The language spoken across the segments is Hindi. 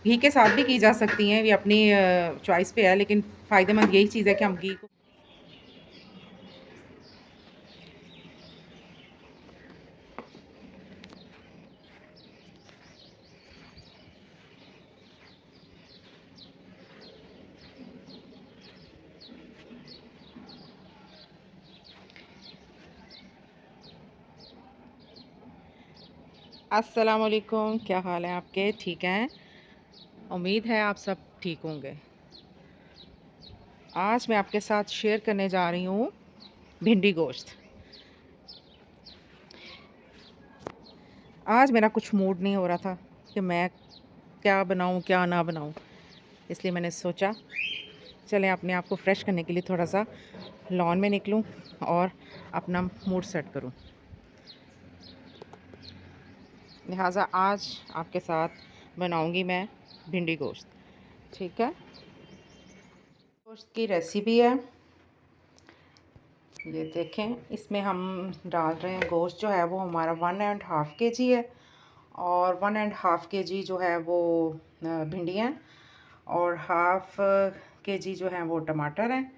घी के साथ भी की जा सकती हैं, ये अपनी चॉइस पे है, लेकिन फ़ायदेमंद यही चीज़ है कि हम घी को। अस्सलाम वालेकुम, क्या हाल है आपके? ठीक हैं? उम्मीद है आप सब ठीक होंगे। आज मैं आपके साथ शेयर करने जा रही हूँ भिंडी गोश्त। आज मेरा कुछ मूड नहीं हो रहा था कि मैं क्या बनाऊँ, क्या ना बनाऊँ। इसलिए मैंने सोचा चलें अपने आप को फ्रेश करने के लिए थोड़ा सा लॉन में निकलूँ और अपना मूड सेट करूँ। लिहाजा आज आपके साथ बनाऊँगी मैं भिंडी गोश्त। ठीक है? गोश्त की रेसिपी है, ये देखें। इसमें हम डाल रहे हैं गोश्त जो है वो हमारा 1.5 kg है, और 1.5 kg जो है वो भिंडियाँ, और 1/2 kg जो है वो टमाटर हैं।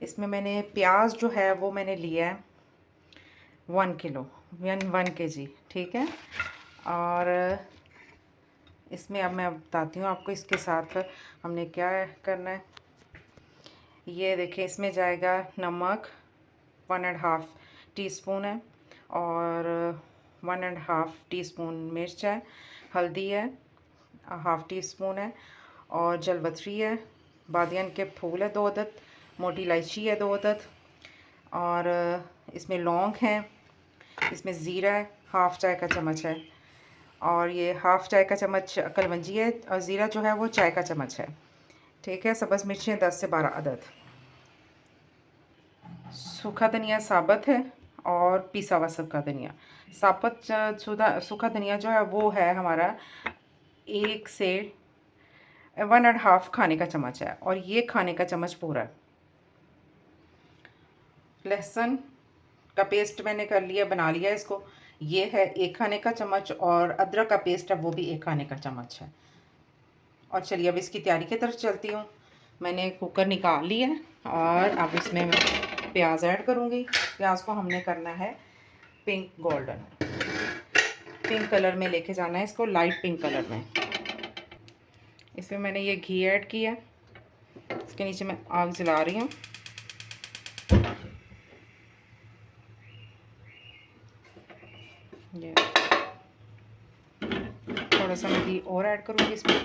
इसमें मैंने प्याज जो है वो मैंने लिया है 1 किलो, 1 kg। ठीक है। और इसमें अब मैं बताती हूँ आपको इसके साथ हमने क्या करना है। ये देखें, इसमें जाएगा नमक 1.5 टीस्पून है, और 1.5 टीस्पून मिर्च है, हल्दी है 1/2 टीस्पून है, और जलवतरी है, बादियन के फूल है 2 अदद, मोटी इलायची है 2 अदद, और इसमें लौंग है, इसमें ज़ीरा है 1/2 चाय का चम्मच है, और ये 1/2 चाय का चम्मच कलवंजी है, और ज़ीरा जो है वो चाय का चम्मच है। ठीक है। सब्ज़ मिर्चें 10 से 12 अदद, सूखा धनिया साबुत है, और पिसा हुआ सूखा धनिया। साबुत सूखा धनिया जो है वो है हमारा 1 से 1.5 खाने का चम्मच है, और ये खाने का चम्मच पूरा है। लहसुन का पेस्ट मैंने कर लिया, बना लिया इसको, ये है 1 खाने का चम्मच, और अदरक का पेस्ट है वो भी 1 खाने का चम्मच है। और चलिए अब इसकी तैयारी की तरफ चलती हूँ। मैंने कुकर निकाल लिया है, और अब इसमें मैं प्याज ऐड करूँगी। प्याज को हमने करना है पिंक गोल्डन, पिंक कलर में लेके जाना है इसको, लाइट पिंक कलर में। इसमें मैंने ये घी ऐड किया, इसके नीचे मैं आग जला रही हूँ। ये थोड़ा सा मैं घी और ऐड करूँगी इसमें।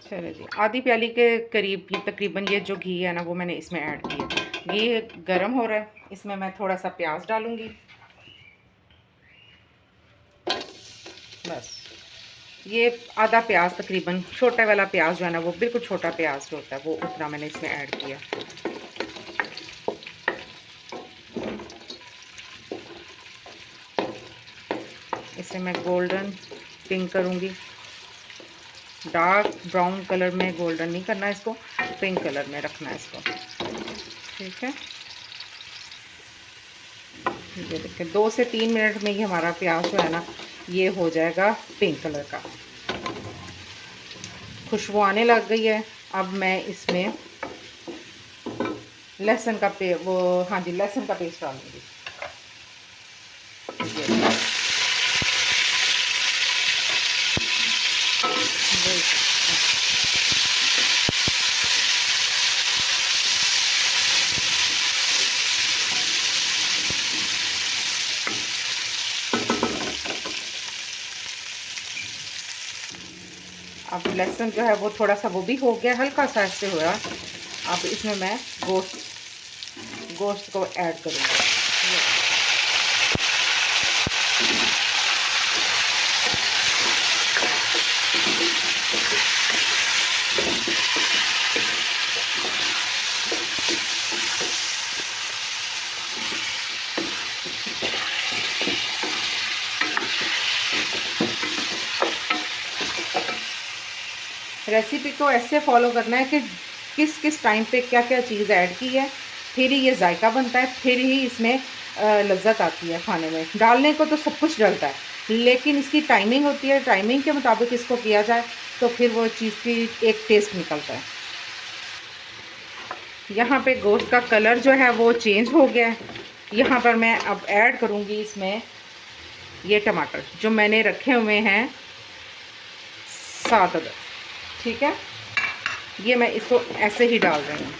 चलिए जी, आधी प्याली के करीब तकरीबन ये जो घी है ना वो मैंने इसमें ऐड किया। घी गर्म हो रहा है, इसमें मैं थोड़ा सा प्याज डालूँगी। बस ये आधा प्याज तकरीबन, छोटा वाला प्याज जो है ना वो बिल्कुल छोटा प्याज जो होता है वो उतना मैंने इसमें ऐड किया। इसे मैं गोल्डन पिंक करूँगी, डार्क ब्राउन कलर में गोल्डन नहीं करना इसको, पिंक कलर में रखना है इसको। ठीक है। ये देखिए 2 से 3 मिनट में ही हमारा प्याज जो है ना ये हो जाएगा पिंक कलर का। खुशबू आने लग गई है। अब मैं इसमें लहसुन का हाँ जी, लहसुन का पेस्ट डालूंगी। अब लहसुन जो है वो थोड़ा सा वो भी हो गया, हल्का सा ऐसे हो रहा। अब इसमें मैं गोश्त को ऐड करूँगी। रेसिपी को ऐसे फॉलो करना है कि किस किस टाइम पे क्या क्या चीज़ ऐड की है, फिर ही ये जायका बनता है, फिर ही इसमें लज्जत आती है खाने में। डालने को तो सब कुछ डलता है, लेकिन इसकी टाइमिंग होती है, टाइमिंग के मुताबिक इसको किया जाए तो फिर वो चीज़ की एक टेस्ट निकलता है। यहाँ पे गोश्त का कलर जो है वो चेंज हो गया है। यहाँ पर मैं अब ऐड करूँगी इसमें ये टमाटर जो मैंने रखे हुए हैं 7 अदद, ठीक है। ये मैं इसको ऐसे ही डाल रही हूँ।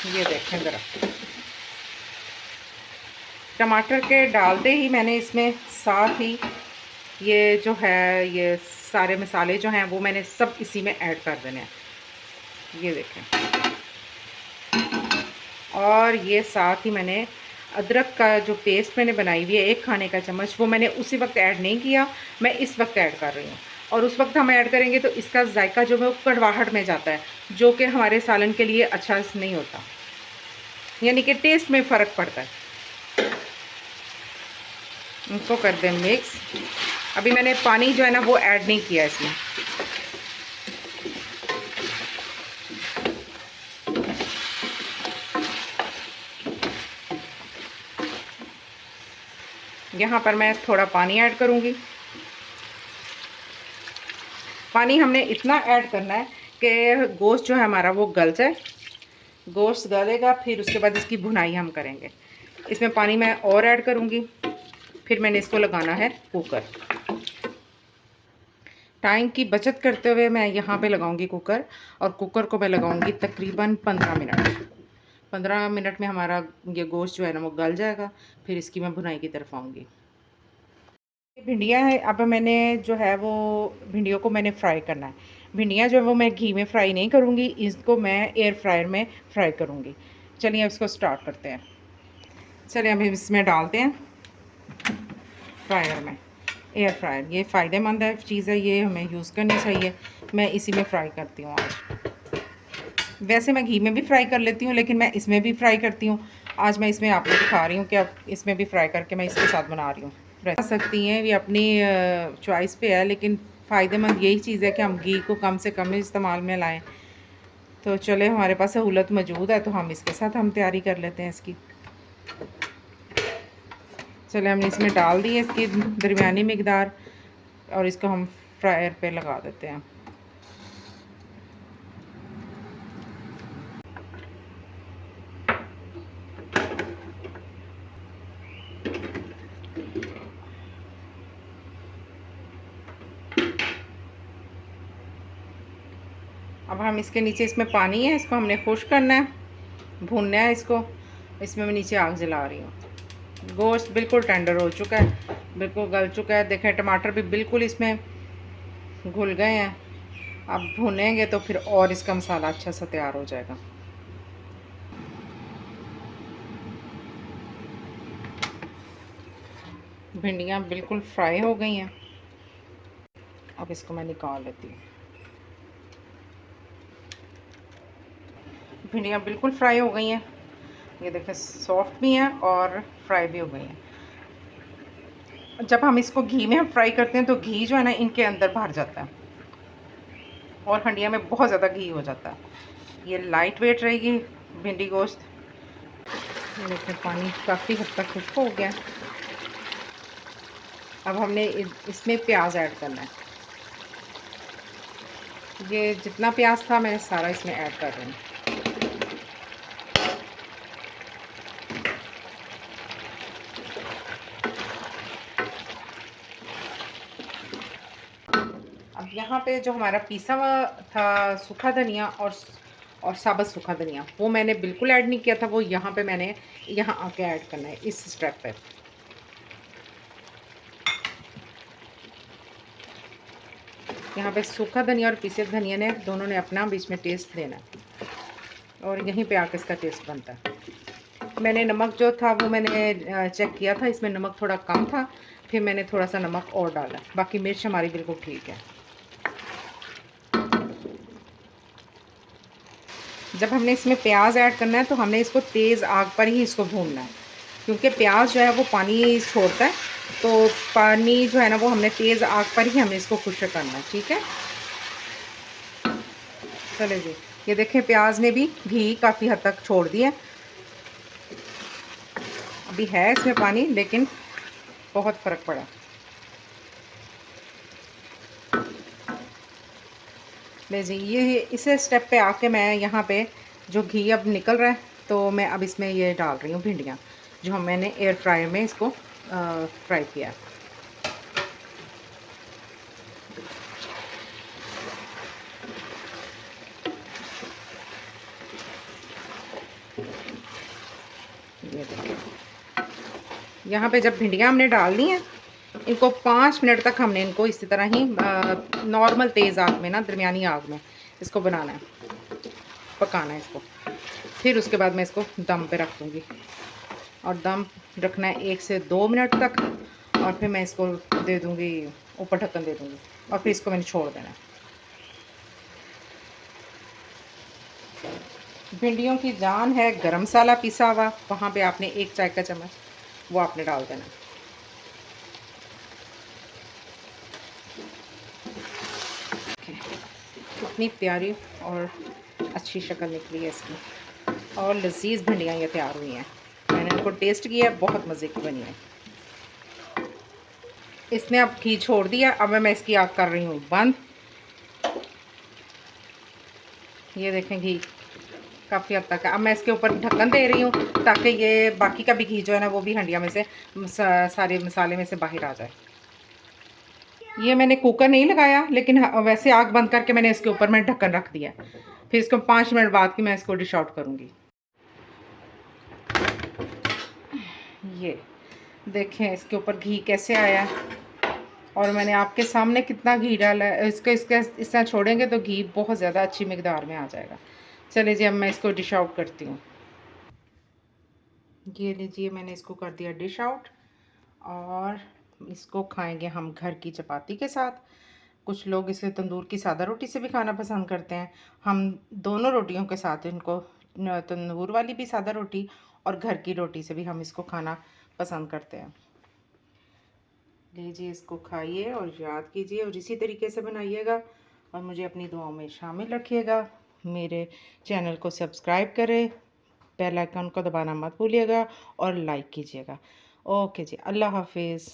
ये देखें ज़रा, टमाटर के डालते ही मैंने इसमें साथ ही ये जो है ये सारे मसाले जो हैं वो मैंने सब इसी में ऐड कर देने हैं। ये देखें, और ये साथ ही मैंने अदरक का जो पेस्ट मैंने बनाई हुई है 1 खाने का चम्मच, वो मैंने उसी वक्त ऐड नहीं किया, मैं इस वक्त ऐड कर रही हूँ। और उस वक्त हम ऐड करेंगे तो इसका जायका जो है वो कड़वाहट में जाता है, जो कि हमारे सालन के लिए अच्छा नहीं होता, यानी कि टेस्ट में फ़र्क पड़ता है। इनको कर दें मिक्स। अभी मैंने पानी जो है ना वो ऐड नहीं किया इसमें। यहाँ पर मैं थोड़ा पानी ऐड करूँगी। पानी हमने इतना ऐड करना है कि गोश्त जो है हमारा वो गल जाए। गोश्त गलेगा फिर उसके बाद इसकी भुनाई हम करेंगे। इसमें पानी मैं और ऐड करूँगी। फिर मैंने इसको लगाना है कुकर। टाइम की बचत करते हुए मैं यहाँ पे लगाऊंगी कुकर, और कुकर को मैं लगाऊंगी तकरीबन 15 मिनट। 15 मिनट में हमारा ये गोश्त जो है ना वो गल जाएगा। फिर इसकी मैं भुनाई की तरफ आऊँगी। भिंडियाँ हैं, अब मैंने जो है वो भिंडियों को मैंने फ्राई करना है। भिंडियाँ जो है वो मैं घी में फ्राई नहीं करूँगी, इसको मैं एयर फ्रायर में फ्राई करूँगी। चलिए अब इसको स्टार्ट करते हैं। चलिए अब इसमें डालते हैं फ्रायर में। एयर फ्रायर ये फ़ायदेमंद है चीज़ है, ये हमें यूज़ करनी चाहिए। मैं इसी में फ्राई करती हूँ आज। वैसे मैं घी में भी फ्राई कर लेती हूँ, लेकिन मैं इसमें भी फ्राई करती हूँ। आज मैं इसमें आपको दिखा रही हूँ कि अब इसमें भी फ्राई करके मैं इसके साथ बना रही हूँ। बना सकती हैं, ये अपनी चॉइस पे है, लेकिन फ़ायदेमंद यही चीज़ है कि हम घी को कम से कम इस्तेमाल में लाएँ। तो चले, हमारे पास सहूलत मौजूद है तो हम इसके साथ हम तैयारी कर लेते हैं इसकी। चले हमने इसमें डाल दी है इसकी दरमियानी मिकदार, और इसको हम फ्रायर पे लगा देते हैं। अब हम इसके नीचे, इसमें पानी है, इसको हमने खुश्क करना है, भूनना है इसको। इसमें मैं नीचे आग जला रही हूँ। गोश्त बिल्कुल टेंडर हो चुका है, बिल्कुल गल चुका है। देखें टमाटर भी बिल्कुल इसमें घुल गए हैं। अब भुनेंगे तो फिर और इसका मसाला अच्छा सा तैयार हो जाएगा। भिंडियाँ बिल्कुल फ्राई हो गई हैं। अब इसको मैं निकाल लेती हूँ। भिंडियाँ बिल्कुल फ्राई हो गई हैं। ये देखें सॉफ्ट भी हैं और फ्राई भी हो गई हैं। जब हम इसको घी में हम फ्राई करते हैं तो घी जो है ना इनके अंदर भर जाता है, और हंडिया में बहुत ज़्यादा घी हो जाता है। ये लाइट वेट रहेगी भिंडी गोश्त। ये देखें पानी काफ़ी हद तक खुश्क हो गया। अब हमने इसमें प्याज ऐड करना है। ये जितना प्याज था मैं सारा इसमें ऐड कर रही हूँ। अब यहाँ पे जो हमारा पिसा हुआ था सूखा धनिया और साबुत सूखा धनिया, वो मैंने बिल्कुल ऐड नहीं किया था, वो यहाँ पे मैंने यहाँ आके ऐड करना है इस स्टेप पे। यहाँ पे सूखा धनिया और पिसे धनिया ने दोनों ने अपना बीच में टेस्ट देना है, और यहीं पे आके इसका टेस्ट बनता है। मैंने नमक जो था वो मैंने चेक किया था, इसमें नमक थोड़ा कम था, फिर मैंने थोड़ा सा नमक और डाला। बाकी मिर्च हमारी बिल्कुल ठीक है। जब हमने इसमें प्याज ऐड करना है तो हमने इसको तेज़ आग पर ही इसको भूनना है, क्योंकि प्याज जो है वो पानी छोड़ता है, तो पानी जो है ना वो हमने तेज़ आग पर ही हमें इसको खुश्क करना है, ठीक है। चले जी, ये देखें प्याज ने भी घी काफ़ी हद तक छोड़ दिया। अब अभी है इसमें पानी, लेकिन बहुत फ़र्क पड़ा। ले जी, ये इस स्टेप पे आके मैं यहाँ पे जो घी अब निकल रहा है, तो मैं अब इसमें ये डाल रही हूँ भिंडियाँ, जो हम मैंने एयर फ्रायर में इसको फ्राई किया। ये देखिए, यहाँ पे जब भिंडियाँ हमने डाल दी हैं, इनको 5 मिनट तक हमने इनको इसी तरह ही नॉर्मल तेज़ आग में ना, दरमियानी आग में इसको बनाना है, पकाना है इसको। फिर उसके बाद मैं इसको दम पे रख दूँगी, और दम रखना है 1 से 2 मिनट तक, और फिर मैं इसको दे दूँगी, ऊपर ढक्कन दे दूँगी, और फिर इसको मैंने छोड़ देना है। भिंडियों की जान है गरम मसाला पिसा हुआ, वहाँ पे आपने 1 चाय का चम्मच वो आपने डाल देना। कितनी प्यारी और अच्छी शक्ल निकली है इसकी, और लजीज भिंडियाँ ये तैयार हुई हैं। मैंने इनको टेस्ट किया, बहुत मज़े की बनी है। इसने अब घी छोड़ दिया, अब मैं इसकी आग कर रही हूँ बंद। ये देखें, घी काफ़ी हद तक है। अब मैं इसके ऊपर ढक्कन दे रही हूँ, ताकि ये बाकी का भी घी जो है ना, वो भी हंडिया में से सारे मसाले में से बाहर आ जाए। ये मैंने कुकर नहीं लगाया, लेकिन वैसे आग बंद करके मैंने इसके ऊपर मैं ढक्कन रख दिया। फिर इसको 5 मिनट बाद की मैं इसको डिश आउट करूँगी। ये देखें इसके ऊपर घी कैसे आया, और मैंने आपके सामने कितना घी डाला है। इसको इस तरह छोड़ेंगे तो घी बहुत ज़्यादा अच्छी मिकदार में आ जाएगा। चलिए जी, अब मैं इसको डिश आउट करती हूँ। ये लीजिए, मैंने इसको कर दिया डिश आउट, और इसको खाएंगे हम घर की चपाती के साथ। कुछ लोग इसे तंदूर की सादा रोटी से भी खाना पसंद करते हैं। हम दोनों रोटियों के साथ इनको, तंदूर वाली भी सादा रोटी और घर की रोटी से भी हम इसको खाना पसंद करते हैं। लीजिए, इसको खाइए और याद कीजिए, और इसी तरीके से बनाइएगा, और मुझे अपनी दुआओं में शामिल रखिएगा। मेरे चैनल को सब्सक्राइब करें, बेल आइकन को दबाना मत भूलिएगा, और लाइक कीजिएगा। ओके जी, अल्लाह हाफिज़।